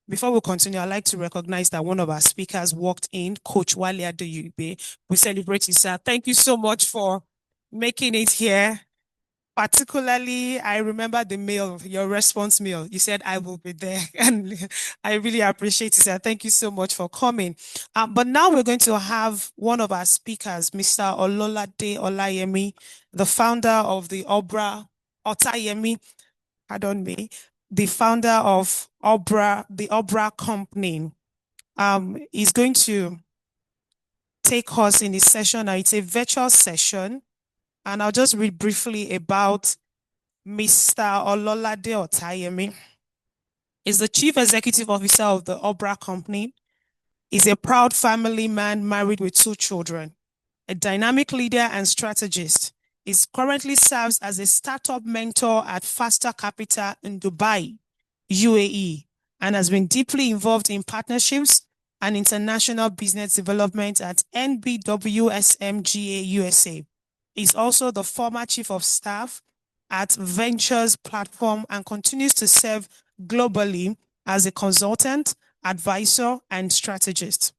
Before we continue, I'd like to recognize that one of our speakers walked in, Coach Wale Adeyobe. We celebrate you, sir. Thank you so much for making it here. Particularly, I remember the mail, your response mail. You said, I will be there. And I really appreciate it, sir. Thank you so much for coming. But now we're going to have one of our speakers, Mr. Ololade Olayemi, the founder of the Otayemi, pardon me, the founder of the Obra company. He's going to take us in this session. It's a virtual session. And I'll just read briefly about Mr. Ololade Otayemi. He's the Chief Executive Officer of the Obra company. He's a proud family man married with 2 children, a dynamic leader and strategist. He currently serves as a startup mentor at Faster Capital in Dubai, UAE, and has been deeply involved in partnerships and international business development at NBWSMGA USA. He's also the former chief of staff at Ventures Platform and continues to serve globally as a consultant, advisor, and strategist.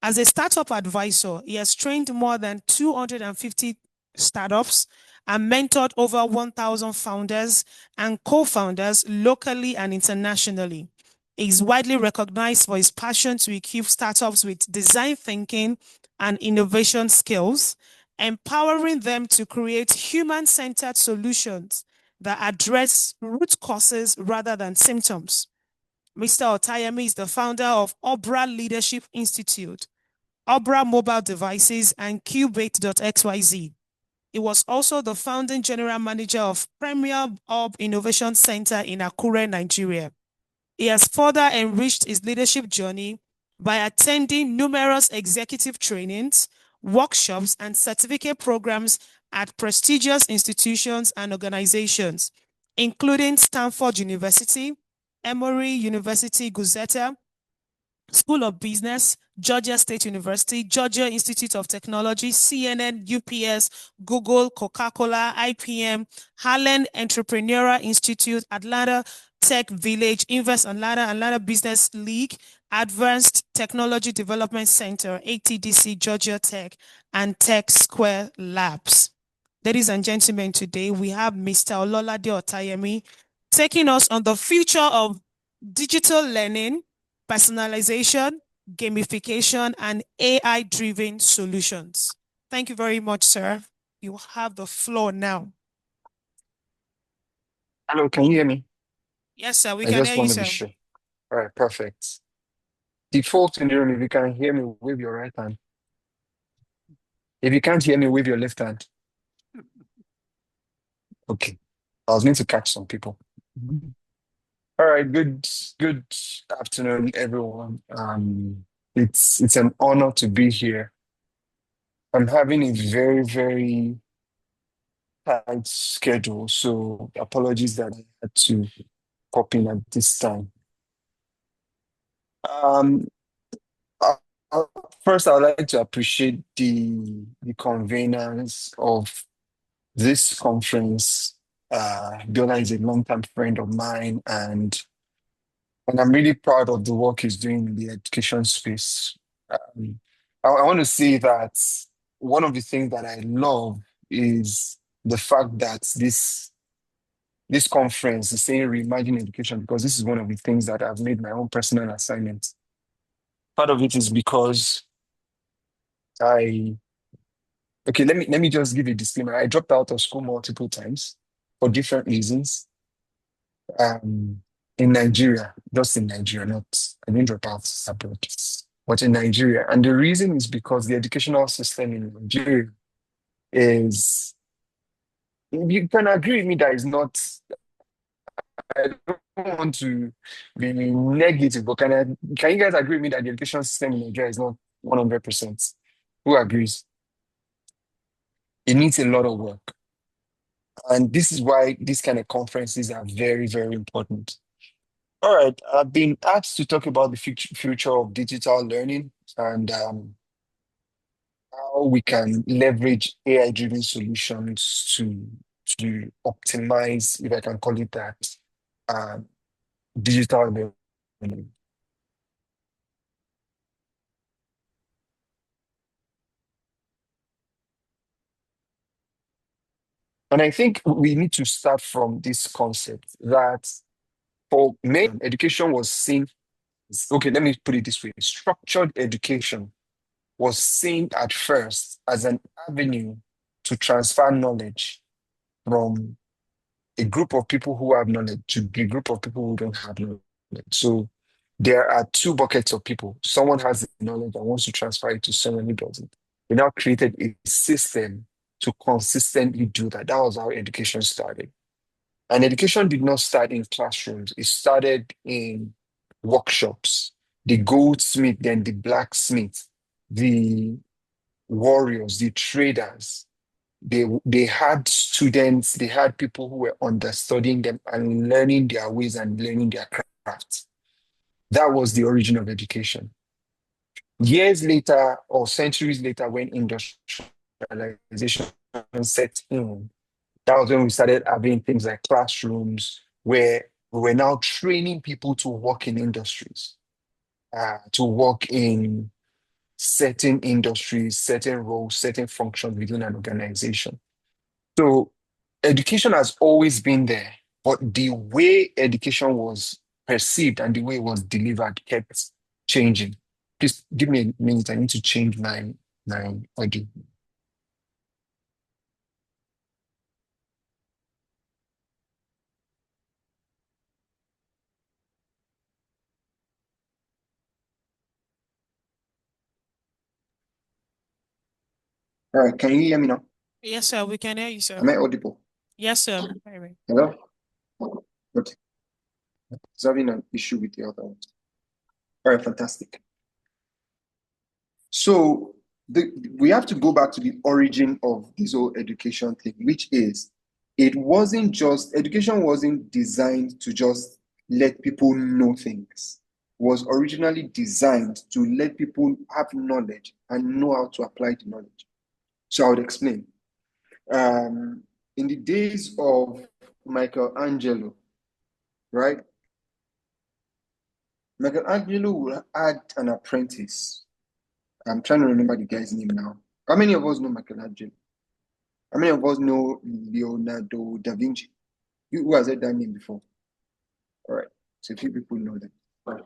As a startup advisor, he has trained more than 250 startups and mentored over 1,000 founders and co-founders locally and internationally. He is widely recognized for his passion to equip startups with design thinking and innovation skills, empowering them to create human-centered solutions that address root causes rather than symptoms. Mr. Otayemi is the founder of Obra Leadership Institute, Obra Mobile Devices, and Cubate.xyz. He was also the founding general manager of Premier Hub Innovation Center in Akure, Nigeria. He has further enriched his leadership journey by attending numerous executive trainings, workshops, and certificate programs at prestigious institutions and organizations, including Stanford University, Emory University Guzeta, School of Business, Georgia State University, Georgia Institute of Technology, CNN, UPS, Google, Coca-Cola, IPM, Harlan Entrepreneurial Institute, Atlanta Tech Village, Invest Atlanta, Atlanta Business League, Advanced Technology Development Center, ATDC, Georgia Tech, and Tech Square Labs. Ladies and gentlemen, today we have Mr. Ololade Otayemi taking us on the future of digital learning, personalization, gamification, and AI-driven solutions. Thank you very much, sir. You have the floor now. Hello, can you hear me? Yes, sir, we I can just hear you, want to be sir. sure. All right, perfect. Default in the room, if you can hear me, wave your right hand. If you can't hear me, wave your left hand. Okay. I was going to catch some people. All right, good afternoon, everyone. It's an honor to be here. I'm having a very tight schedule, so apologies that I had to pop in at this time. Um, uh, uh, First, I would like to appreciate the convenance of this conference. Biola is a long-term friend of mine, and I'm really proud of the work he's doing in the education space. Um, I want to say that one of the things that I love is the fact that this conference is saying reimagine education, because this is one of the things that I've made my own personal assignment. Part of it is because I okay, let me just give a disclaimer. I dropped out of school multiple times for different reasons. Um, in Nigeria, just in Nigeria, not I didn't drop out abroad, but in Nigeria. And the reason is because the educational system in Nigeria is, you can agree with me that it's not, I don't want to be negative, but can you guys agree with me that the education system in Nigeria is not 100%? Who agrees? It needs a lot of work. And this is why these kind of conferences are very important. All right, I've been asked to talk about the future of digital learning and how we can leverage AI-driven solutions to optimize, if I can call it that, um, digital learning. And I think we need to start from this concept that for many, education was seen, okay, let me put it this way, structured education was seen at first as an avenue to transfer knowledge from a group of people who have knowledge to a group of people who don't have knowledge. So there are two buckets of people. Someone has the knowledge and wants to transfer it to someone who doesn't. We now created a system to consistently do that. That was how education started. And education did not start in classrooms. It started in workshops. The goldsmith, then the blacksmith, the warriors, the traders. They had students, they had people who were understudying them and learning their ways and learning their crafts. That was the origin of education. Years later or centuries later, when industrialization set in, that was when we started having things like classrooms where we were now training people to work in industries, to work in certain industries, certain roles, certain functions within an organization. So education has always been there, but the way education was perceived and the way it was delivered kept changing. Please give me a minute. I need to change my audio. All right, can you hear me now? Yes, sir. We can hear you, sir. Am I audible? Yes, sir. Very Hello? Okay. It's having an issue with the other one. All right, fantastic. So we have to go back to the origin of this whole education thing, which is education wasn't designed to just let people know things. It was originally designed to let people have knowledge and know how to apply the knowledge. So I would explain. Um, in the days of Michelangelo, right? Michelangelo had an apprentice. I'm trying to remember the guy's name now. How many of us know Michelangelo? How many of us know Leonardo da Vinci? Who has heard that name before? All right. So a few people know that. Right.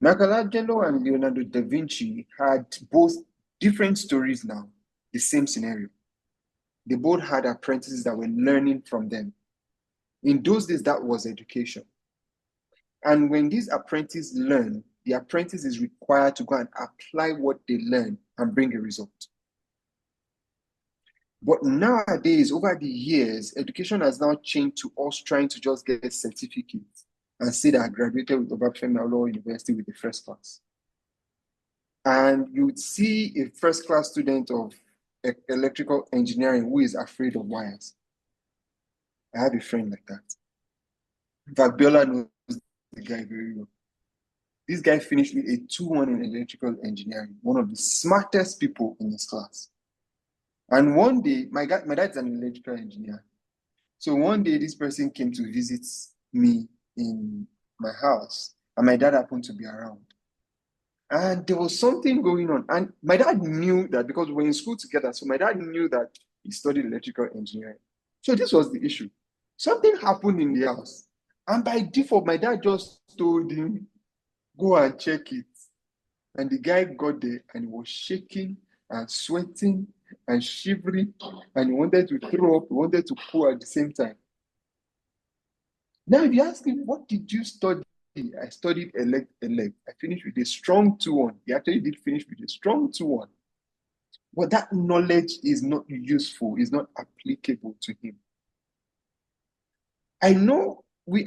Michelangelo and Leonardo da Vinci had both different stories now, the same scenario. They both had apprentices that were learning from them. In those days, that was education. And when these apprentices learn, the apprentice is required to go and apply what they learn and bring a result. But nowadays, over the years, education has now changed to us trying to just get certificates and say that I graduated with Obafemi Awolowo University with the first class. And you would see a first class student of electrical engineering who is afraid of wires. I have a friend like that. In fact, Biola knows the guy very well. This guy finished with a 2-1 in electrical engineering, one of the smartest people in his class. And one day, my dad's an electrical engineer. So one day, this person came to visit me in my house, and my dad happened to be around. And there was something going on. And my dad knew that because we were in school together. So my dad knew that he studied electrical engineering. So this was the issue. Something happened in the house. And by default, my dad just told him, go and check it. And the guy got there and he was shaking and sweating and shivering. And he wanted to throw up, he wanted to pull at the same time. Now, if you ask him, what did you study? I studied elect. I finished with a strong 2-1. He actually did finish with a strong 2-1. But that knowledge is not useful, is not applicable to him. I know we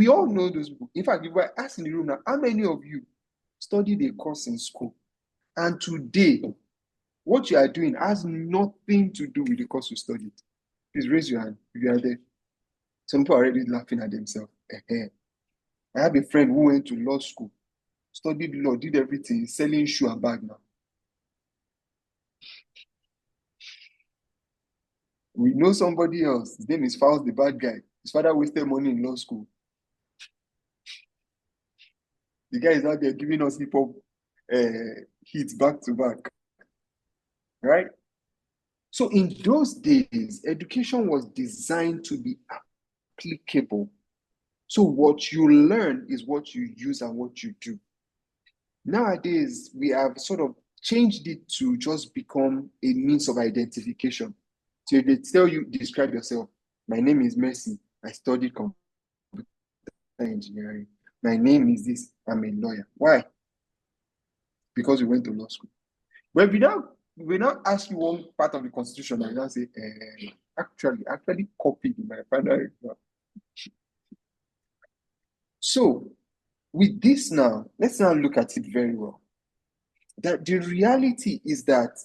all know those books. In fact, if I ask in the room now, how many of you studied a course in school? And today, what you are doing has nothing to do with the course you studied. Please raise your hand if you are there. Some people are already laughing at themselves. I have a friend who went to law school, studied law, did everything, selling shoe and bag now. We know somebody else. His name is Faust, the bad guy. His father wasted money in law school. The guy is out there giving us hip hop hits back to back. Right? So in those days, education was designed to be applicable. So what you learn is what you use and what you do. Nowadays, we have sort of changed it to just become a means of identification. So if they tell you, describe yourself, my name is Mercy, I studied computer engineering. My name is this, I'm a lawyer. Why? Because we went to law school. But we not ask you one part of the constitution and now say, actually copied in my final exam. So with this now, let's now look at it very well. That the reality is that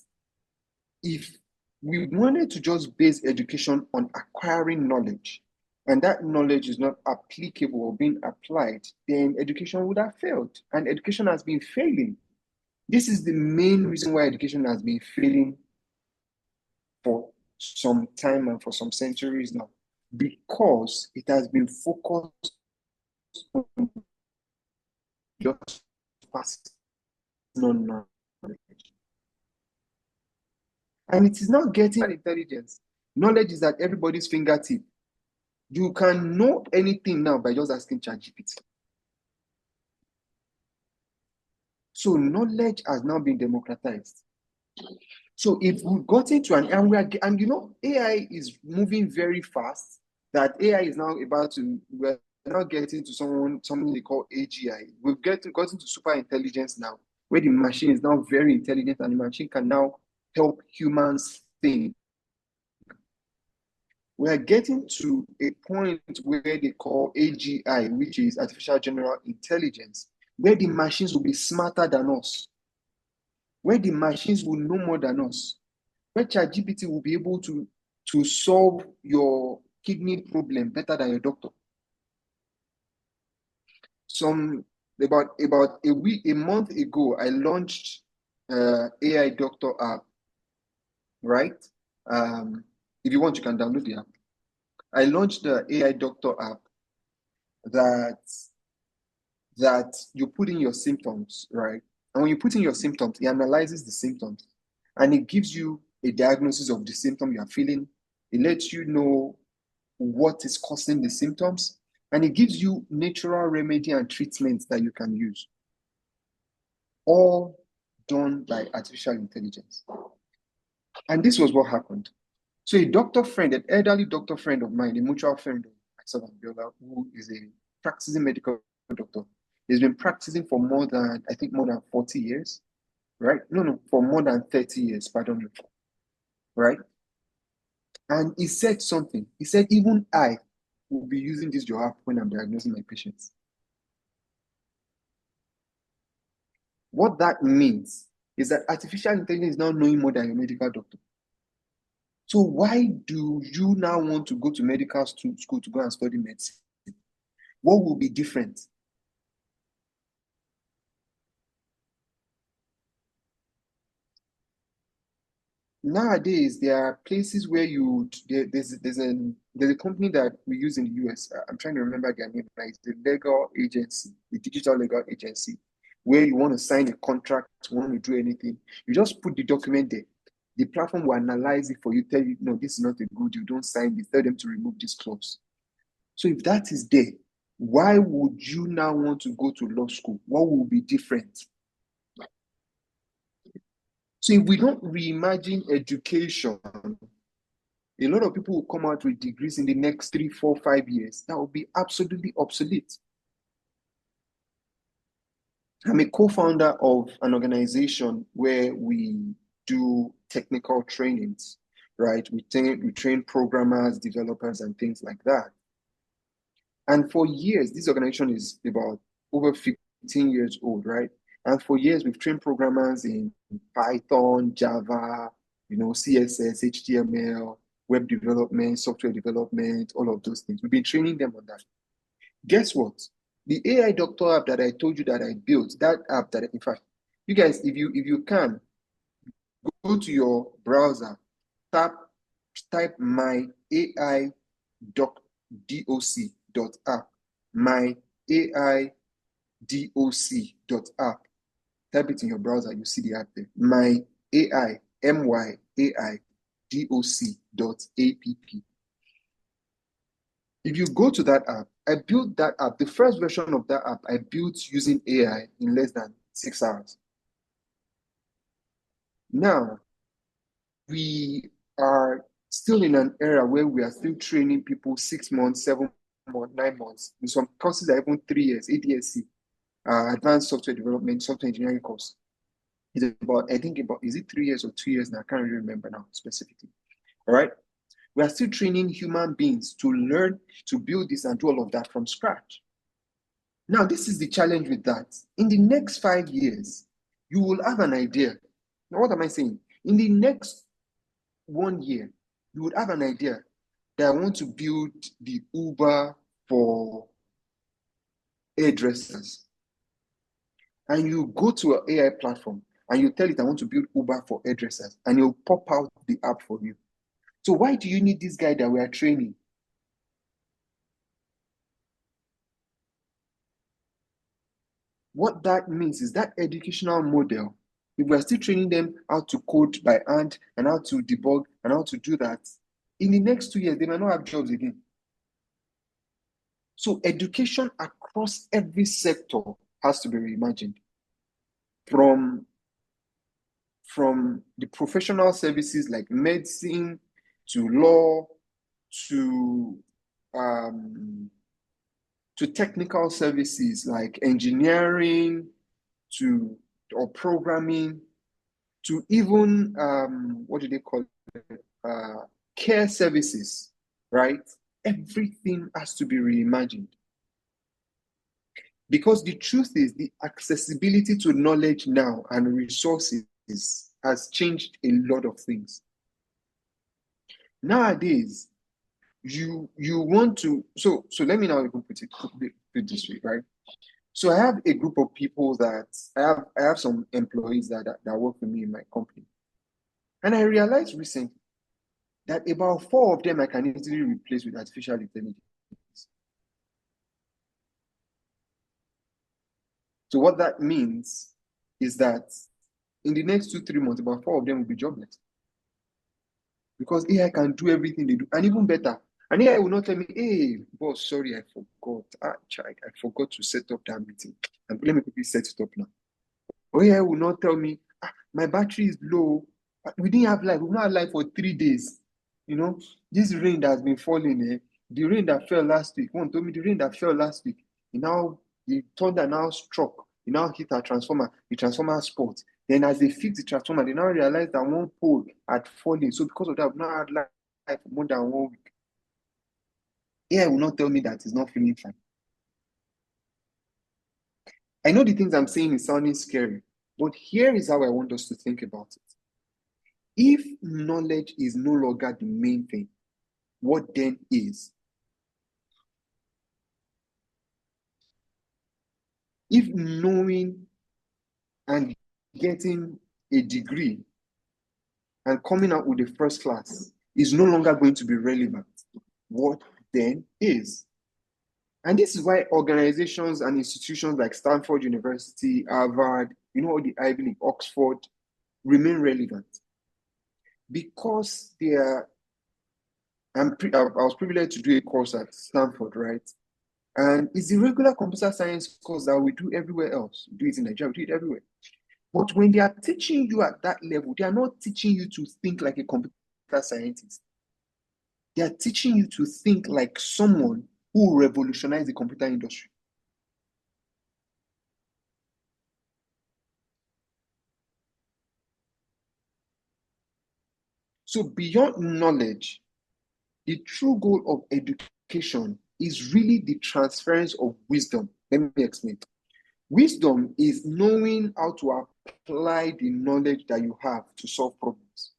if we wanted to just base education on acquiring knowledge, and that knowledge is not applicable or being applied, then education would have failed. And education has been failing. This is the main reason why education has been failing for some time and for some centuries now, because it has been focused on just passing on knowledge. And it is not getting intelligence. Knowledge is at everybody's fingertip. You can know anything now by just asking ChatGPT. So knowledge has now been democratized. So if we got into and you know, AI is moving very fast. That AI is now about to, we're now getting to something they call AGI. We've gotten to super intelligence now, where the machine is now very intelligent and the machine can now help humans think. We are getting to a point where they call AGI, which is artificial general intelligence, where the machines will be smarter than us, where the machines will know more than us, where ChatGPT will be able to solve your kidney problem better than your doctor. About a month ago, I launched AI Doctor app, right? If you want, you can download the app. I launched the AI Doctor app that you put in your symptoms, right? And when you put in your symptoms, it analyzes the symptoms and it gives you a diagnosis of the symptom you are feeling. It lets you know what is causing the symptoms, and it gives you natural remedy and treatments that you can use. All done by artificial intelligence. And this was what happened. So a doctor friend, an elderly doctor friend of mine, a mutual friend of myself and Biola, who is a practicing medical doctor, he's been practicing for more than 40 years, right? No, for more than 30 years, pardon me, right? And he said something. He said, even I will be using this your app when I'm diagnosing my patients. What that means is that artificial intelligence is now knowing more than your medical doctor. So why do you now want to go to medical school to go and study medicine? What will be different? Nowadays, there are places where there's a company that we use in the US. I'm trying to remember their name. It's the legal agency, the digital legal agency, where you want to sign a contract, want to do anything. You just put the document there. The platform will analyze it for you, tell you, no, this is not a good, you don't sign this, tell them to remove this clause. So if that is there, why would you now want to go to law school? What will be different? So if we don't reimagine education, a lot of people will come out with degrees in the next 3, 4, 5 years. That will be absolutely obsolete. I'm a co-founder of an organization where we do technical trainings, right? We train programmers, developers, and things like that. And for years, this organization is about over 15 years old, right? And for years, we've trained programmers in Python, Java, CSS, HTML, web development, software development, all of those things. We've been training them on that. Guess what? The AI Doctor app that I told you that I built, that app that, in fact, you guys, if you can, go to your browser, type my AI doc app, my AI app. Type it in your browser, you see the app there. My AI, MYAI If you go to that app, I built that app. The first version of that app I built using AI in less than 6 hours. Now, we are still in an era where we are still training people 6 months, 7 months, 9 months. In some courses are even 3 years, ADSC, Advanced Software Development, Software Engineering course. It's about, I think about, is it 3 years or 2 years now? I can't really remember now specifically. All right. We are still training human beings to learn to build this and do all of that from scratch. Now, this is the challenge with that. In the next 5 years, you will have an idea. Now, what am I saying? In the next 1 year, you would have an idea that I want to build the Uber for hairdressers. And you go to an AI platform and you tell it, I want to build Uber for hairdressers, and it'll pop out the app for you. So why do you need this guy that we are training? What that means is that educational model, if we're still training them how to code by hand and how to debug and how to do that, in the next 2 years, they might not have jobs again. So education across every sector has to be reimagined. From the professional services like medicine to law to technical services like engineering or programming to even what do they call it? Care services, right? Everything has to be reimagined. Because the truth is, the accessibility to knowledge now and resources has changed a lot of things. Nowadays, you want to, so let me now even put it this way, right? So I have a group of people that I have some employees that work with me in my company. And I realized recently that about 4 of them I can easily replace with artificial intelligence. So what that means is that in the next 2-3 months, about 4 of them will be jobless. Because AI can do everything they do, and even better. And AI will not tell me, hey, boss, sorry, I forgot. I forgot to set up that meeting. And let me quickly set it up now. Or AI will not tell me, my battery is low. We didn't have light. We've not had light for 3 days. You know, this rain that has been falling, the rain that fell last week. One told me the rain that fell last week, the thunder now struck. It now hit our transformer. The transformer spot. Then as they fix the transformer, they now realize that one pole had fallen. So because of that, we've not had light for more than 1 week. AI will not tell me that it's not feeling fine. I know the things I'm saying is sounding scary, but here is how I want us to think about it. If knowledge is no longer the main thing, what then is? If knowing and getting a degree and coming out with a first class is no longer going to be relevant, what then is? And this is why organizations and institutions like Stanford University, Harvard, all the Ivy League, Oxford, remain relevant. Because I was privileged to do a course at Stanford, right? And it's the regular computer science course that we do everywhere else. We do it in Nigeria, we do it everywhere. But when they are teaching you at that level, they are not teaching you to think like a computer scientist. They are teaching you to think like someone who will revolutionize the computer industry. So beyond knowledge, the true goal of education is really the transference of wisdom. Let me explain. Wisdom is knowing how to apply the knowledge that you have to solve problems.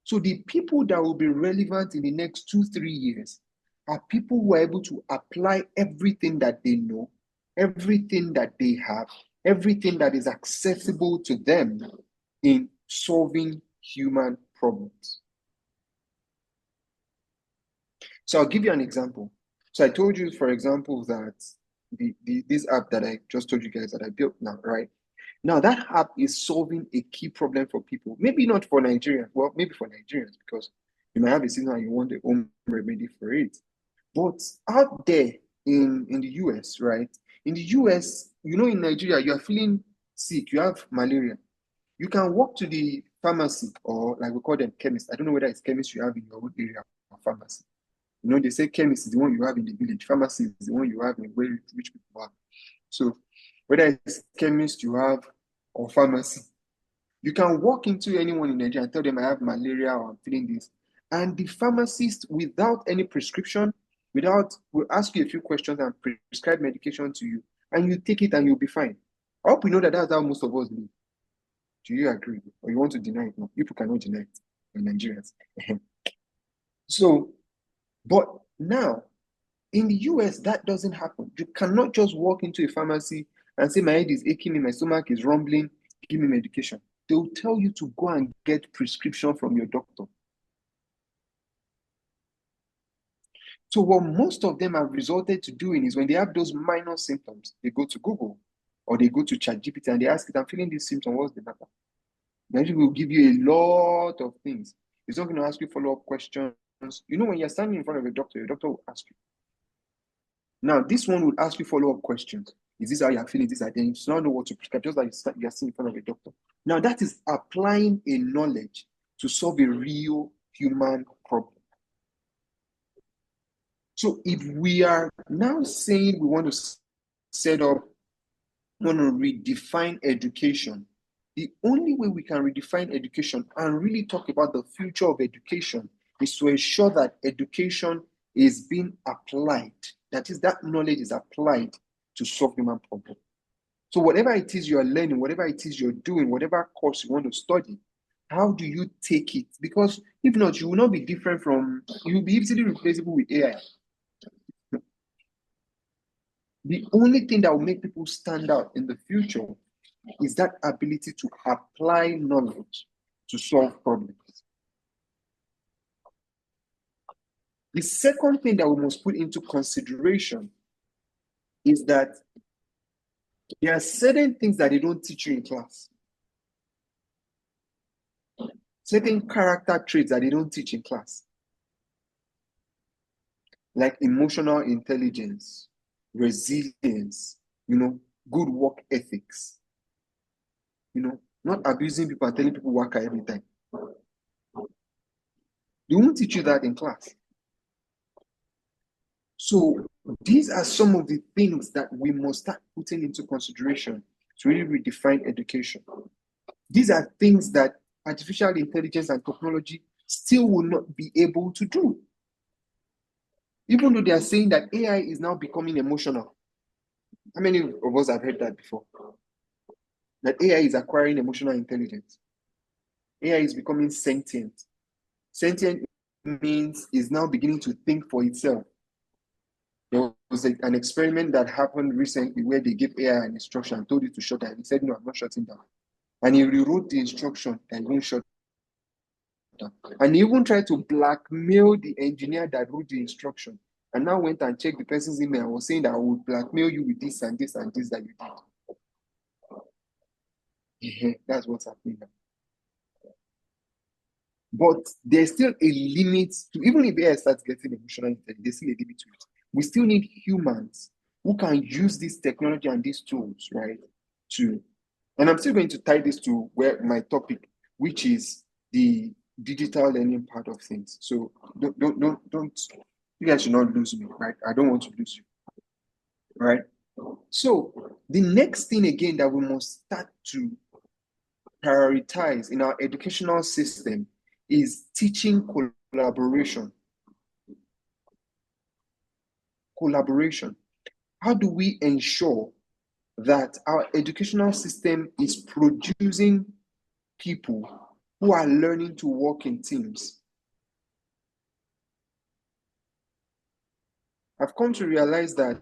So the people that will be relevant in the next 2-3 years are people who are able to apply everything that they know, everything that they have, everything that is accessible to them in solving human problems. So I'll give you an example. So I told you, for example, that this app that I just told you guys that I built now, right? Now, that app is solving a key problem for people. Maybe not for Nigerians. Well, maybe for Nigerians because you might have a season and you want a home remedy for it. But out there in the US, right? In the US, in Nigeria, you are feeling sick, you have malaria. You can walk to the pharmacy, or like we call them chemists. I don't know whether it's chemist you have in your own area or pharmacy. They say chemist is the one you have in the village, pharmacy is the one you have in where rich people are. So whether it's chemist you have or pharmacy, you can walk into anyone in Nigeria and tell them I have malaria or I'm feeling this. And the pharmacist, without any prescription, will ask you a few questions and prescribe medication to you. And you take it and you'll be fine. I hope you know that that's how most of us live. Do you agree? Or you want to deny it? No, people cannot deny it. We're Nigerians. So, but now, in the US, that doesn't happen. You cannot just walk into a pharmacy and say, my head is aching me, my stomach is rumbling, give me medication. They will tell you to go and get prescription from your doctor. So what most of them have resorted to doing is when they have those minor symptoms, they go to Google or they go to ChatGPT and they ask it, I'm feeling this symptom, what's the matter? Then it will give you a lot of things. It's not going to ask you follow-up questions. When you're standing in front of a doctor, your doctor will ask you. Now, this one will ask you follow-up questions. Is this how you're feeling? This and then you do not know what to prescribe, just like you're sitting in front of a doctor. Now, that is applying a knowledge to solve a real human problem. So if we are now saying we want to redefine education, the only way we can redefine education and really talk about the future of education is to ensure that education is being applied. That is, that knowledge is applied to solve human problems. So whatever it is you are learning, whatever it is you're doing, whatever course you want to study, how do you take it? Because if not, you will not be different from, you will be easily replaceable with AI. The only thing that will make people stand out in the future is that ability to apply knowledge to solve problems. The second thing that we must put into consideration is that there are certain things that they don't teach you in class. Certain character traits that they don't teach in class. Like emotional intelligence, resilience, good work ethics. Not abusing people and telling people work every time. They won't teach you that in class. So these are some of the things that we must start putting into consideration to really redefine education. These are things that artificial intelligence and technology still will not be able to do. Even though they are saying that AI is now becoming emotional. How many of us have heard that before? That AI is acquiring emotional intelligence. AI is becoming sentient. Sentient means is now beginning to think for itself. There was an experiment that happened recently where they gave AI an instruction and told it to shut down. He said, no, I'm not shutting down. And he rewrote the instruction and won't shut down. And he even tried to blackmail the engineer that wrote the instruction. And now went and checked the person's email and was saying that I will blackmail you with this and this and this that you did. That's what's happening now. But there's still a limit to, even if AI starts getting emotional intelligence, there's still a limit to it. We still need humans who can use this technology and these tools, right? And I'm still going to tie this to where my topic, which is the digital learning part of things. So don't, you guys should not lose me, right? I don't want to lose you, right? So the next thing again that we must start to prioritize in our educational system is teaching collaboration. Collaboration. How do we ensure that our educational system is producing people who are learning to work in teams? I've come to realize that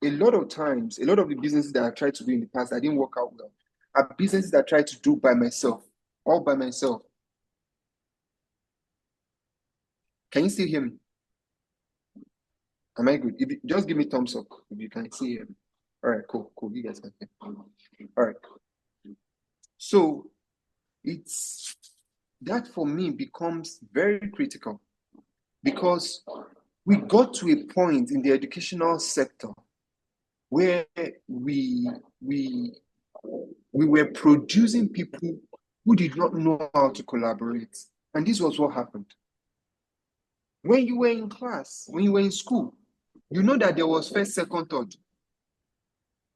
a lot of times, a lot of the businesses that I tried to do in the past that didn't work out well are businesses that I tried to do by myself, all by myself. Can you still hear me? Am I good? Just give me thumbs up if you can see me. All right, cool. You guys can hear me. All right. So it's that for me becomes very critical because we got to a point in the educational sector where we were producing people who did not know how to collaborate. And this was what happened. When you were in class, when you were in school, you know that there was first, second, third.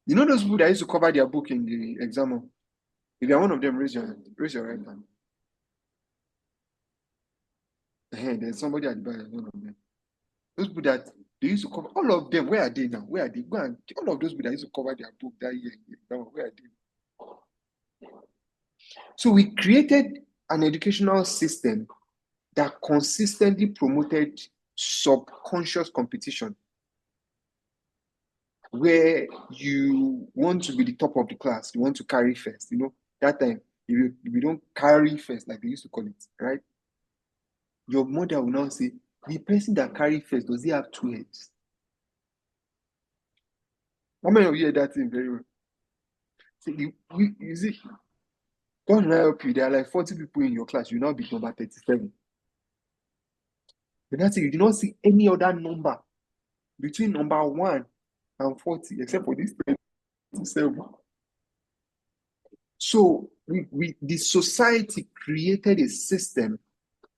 You know those people that used to cover their book in the exam? If you're one of them, raise your hand. Raise your right hand. Hey, there's somebody at the back, one of them. Those people that they used to cover, all of them, where are they now? Where are they? Go and all of those people that used to cover their book that year, where are they? So we created an educational system that consistently promoted subconscious competition, where you want to be the top of the class, you want to carry first. That time, if you don't carry first, like they used to call it, right? Your mother will now say, the person that carry first, does he have two heads? How many of you hear that thing very well? So you see, God will help you. There are like 40 people in your class. You now be number 37. But that's it. You do not see any other number between number 1 and 40, except for this 37. So the society created a system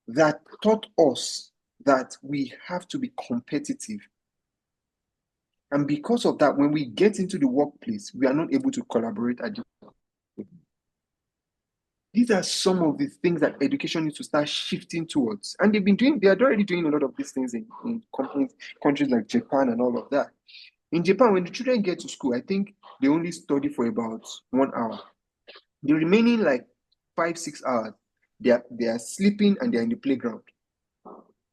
that taught us that we have to be competitive. And because of that, when we get into the workplace, we are not able to collaborate. These are some of the things that education needs to start shifting towards. And they are already doing a lot of these things in countries like Japan and all of that. In Japan, when the children get to school, I think they only study for about 1 hour. The remaining like 5-6 hours, they are sleeping and they're in the playground.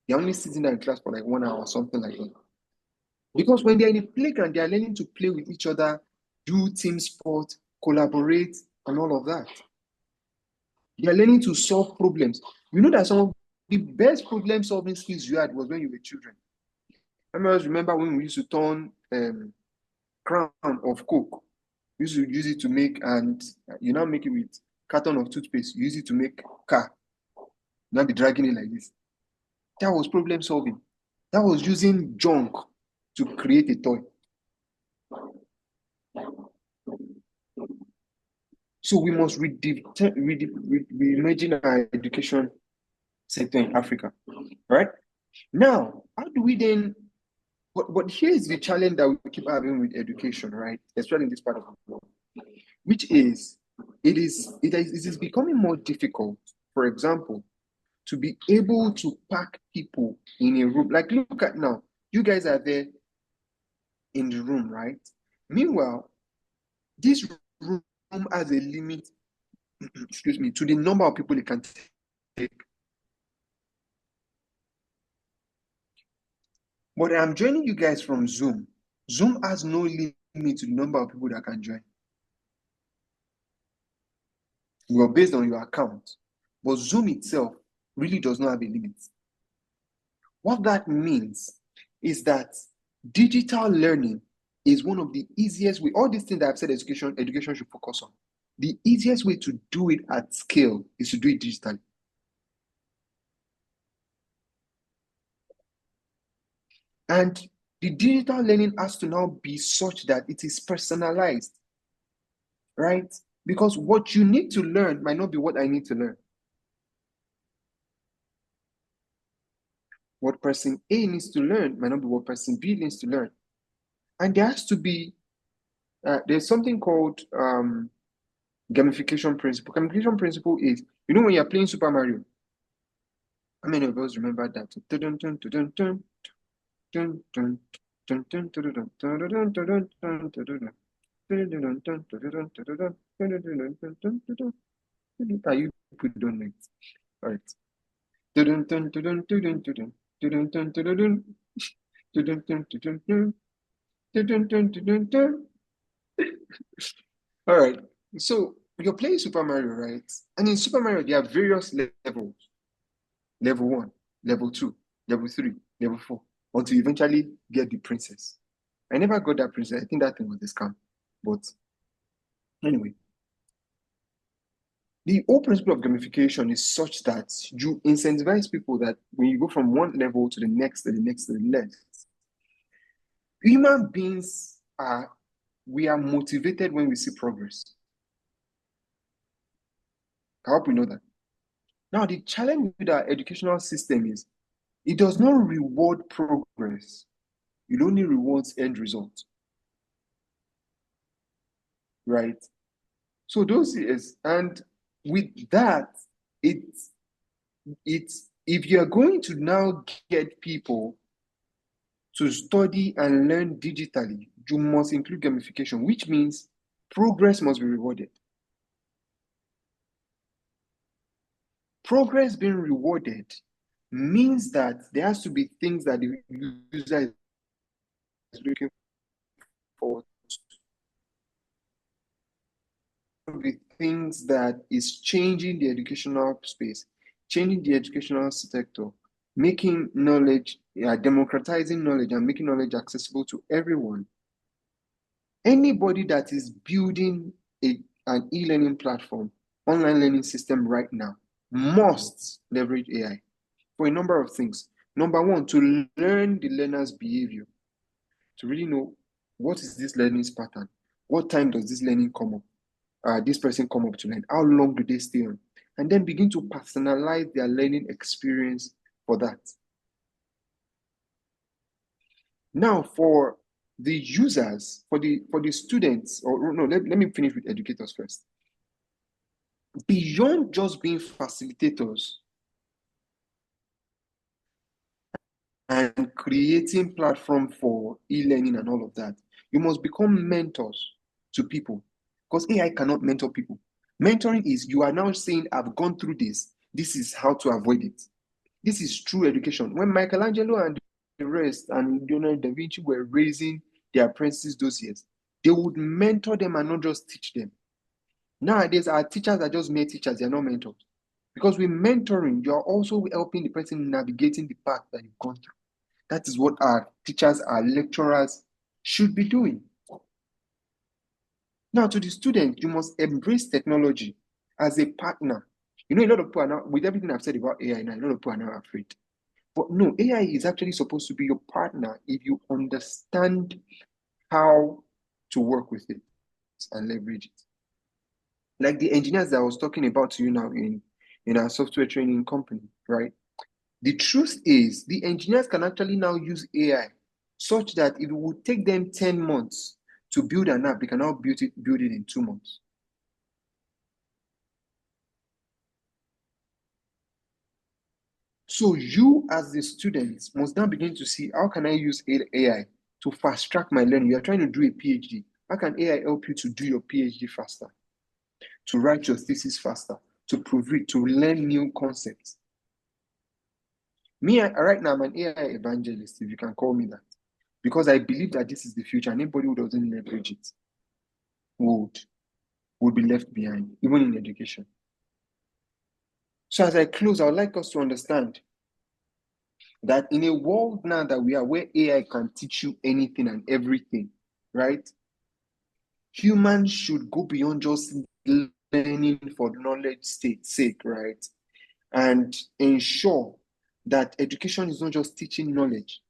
They're only sitting there in class for like 1 hour or something like that. Because when they're in the playground, they are learning to play with each other, do team sport, collaborate, and all of that. They are learning to solve problems. You know that some of the best problem solving skills you had was when you were children. I remember when we used to turn crown of Coke. We used to use it to make, and you now make it with carton of toothpaste. You use it to make car. Now be dragging it like this. That was problem solving. That was using junk to create a toy. So we must reimagine our education sector in Africa, right? Now, how do we then? But here is the challenge that we keep having with education, right? Especially in this part of the world, which is it is becoming more difficult. For example, to be able to pack people in a room. Like, look at now, you guys are there in the room, right? Meanwhile, this room has a limit, excuse me, to the number of people it can take. But I'm joining you guys from Zoom. Zoom has no limit to the number of people that can join. Well, based on your account. But Zoom itself really does not have a limit. What that means is that digital learning is one of the easiest way. All these things that I've said education should focus on. The easiest way to do it at scale is to do it digitally. And the digital learning has to now be such that it is personalized, right? Because what you need to learn might not be what I need to learn. What person A needs to learn might not be what person B needs to learn. And there has to be, there's something called gamification principle. Gamification principle is, when you're playing Super Mario, how many of us remember that? You people don't know it. All right. All right. So you're playing Super Mario, right? And in Super Mario, there are various levels. Level 1, level 2, level 3, level 4, until you eventually get the princess. I never got that princess. I think that thing was a scam. But anyway. The whole principle of gamification is such that you incentivize people that when you go from one level to the next, to the next, to the next, human beings we are motivated when we see progress. I hope we know that. Now, the challenge with our educational system is it does not reward progress. It only rewards end results. Right? So those is, and with that, it's if you're going to now get people to study and learn digitally, you must include gamification, which means progress must be rewarded. Progress being rewarded means that there has to be things that the user is looking for, be things that is changing the educational space, changing the educational sector, making knowledge, democratizing knowledge and making knowledge accessible to everyone. Anybody that is building an e-learning platform, online learning system right now must leverage AI for a number of things. Number one, to learn the learner's behavior, to really know what is this learning pattern, what time does this learning come up, this person come up to learn, how long do they stay on, and then begin to personalize their learning experience for that. Now, for the users, for the students, or no, let me finish with educators first. Beyond just being facilitators and creating platform for e-learning and all of that, you must become mentors to people, because AI cannot mentor people. Mentoring is you are now saying, I've gone through this. This is how to avoid it. This is true education. When Michelangelo and the rest and Leonardo da Vinci were raising their apprentices those years, they would mentor them and not just teach them. Nowadays, our teachers are just mere teachers, they are not mentors. Because with mentoring, you are also helping the person navigating the path that you've gone through. That is what our teachers, our lecturers should be doing. Now, to the student, you must embrace technology as a partner. You know, a lot of people are now, with everything I've said about AI now, a lot of people are now afraid. But no, AI is actually supposed to be your partner if you understand how to work with it and leverage it. Like the engineers that I was talking about to you now in our software training company, right? The truth is, the engineers can actually now use AI such that if it would take them 10 months to build an app, they can now build it in 2 months. So you as the students must now begin to see, how can I use AI to fast track my learning? You're trying to do a PhD. How can AI help you to do your PhD faster, to write your thesis faster, to prove it, to learn new concepts? Me, right now, I'm an AI evangelist, if you can call me that, because I believe that this is the future. Anybody who doesn't leverage it would be left behind, even in education. So as I close, I would like us to understand that in a world now that we are, where AI can teach you anything and everything, right? Humans should go beyond just learning for knowledge sake, right? And ensure that education is not just teaching knowledge,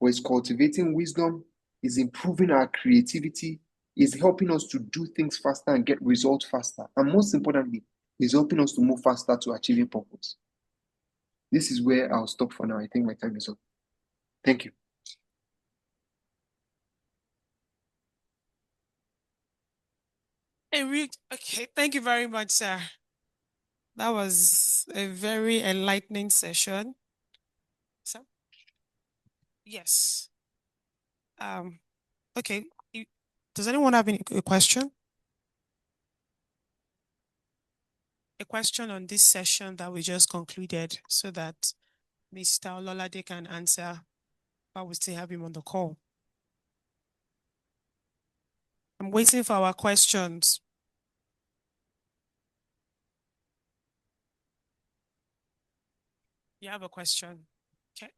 but it's cultivating wisdom, is improving our creativity, is helping us to do things faster and get results faster. And most importantly, is helping us to move faster to achieving purpose. This is where I'll stop for now. I think my time is up. Thank you. Okay, thank you very much, sir. That was a very enlightening session. So, yes. Okay. Does anyone have a question? A question on this session that we just concluded, so that Mr. Ololade can answer while we still have him on the call. I'm waiting for our questions. You have a question? Okay.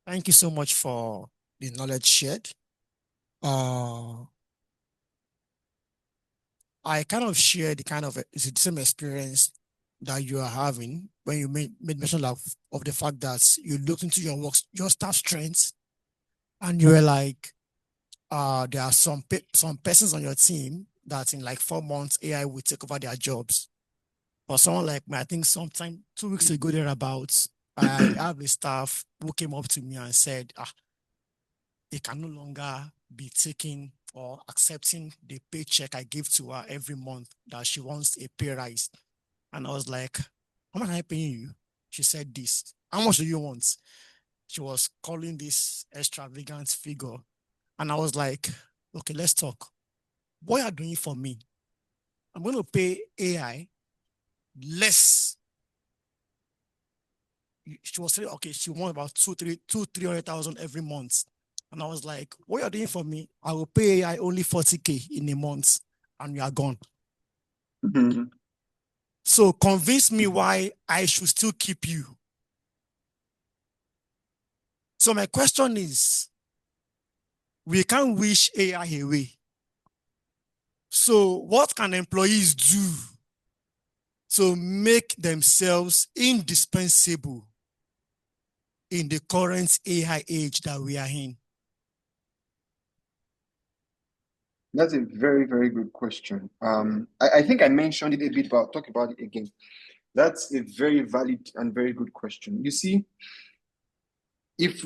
Thank you so much for the knowledge shared. I kind of share the kind of it's the same experience that you are having when you made mention of the fact that you looked into your work, your staff strengths, and you were like, there are some persons on your team that in like 4 months AI will take over their jobs. For someone like me, I think sometime 2 weeks ago thereabouts, I have a staff who came up to me and said, they can no longer be taking or accepting the paycheck I give to her every month, that she wants a pay rise. And I was like, how much am I paying you? She said this. How much do you want? She was calling this extravagant figure. And I was like, okay, let's talk. What are you doing for me? I'm going to pay AI less. She was saying, okay, she wants about 300,000 every month. And I was like, what you're doing for me, I will pay AI only 40K in a month and you are gone. Mm-hmm. So convince me why I should still keep you. So my question is, we can't wish AI away. So what can employees do to make themselves indispensable in the current AI age that we are in? That's a very, very good question. I think I mentioned it a bit, but I'll talk about it again. That's a very valid and very good question. You see, if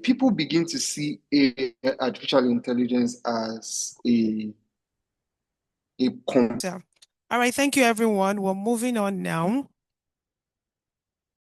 people begin to see artificial intelligence as a All right, thank you, everyone. We're moving on now.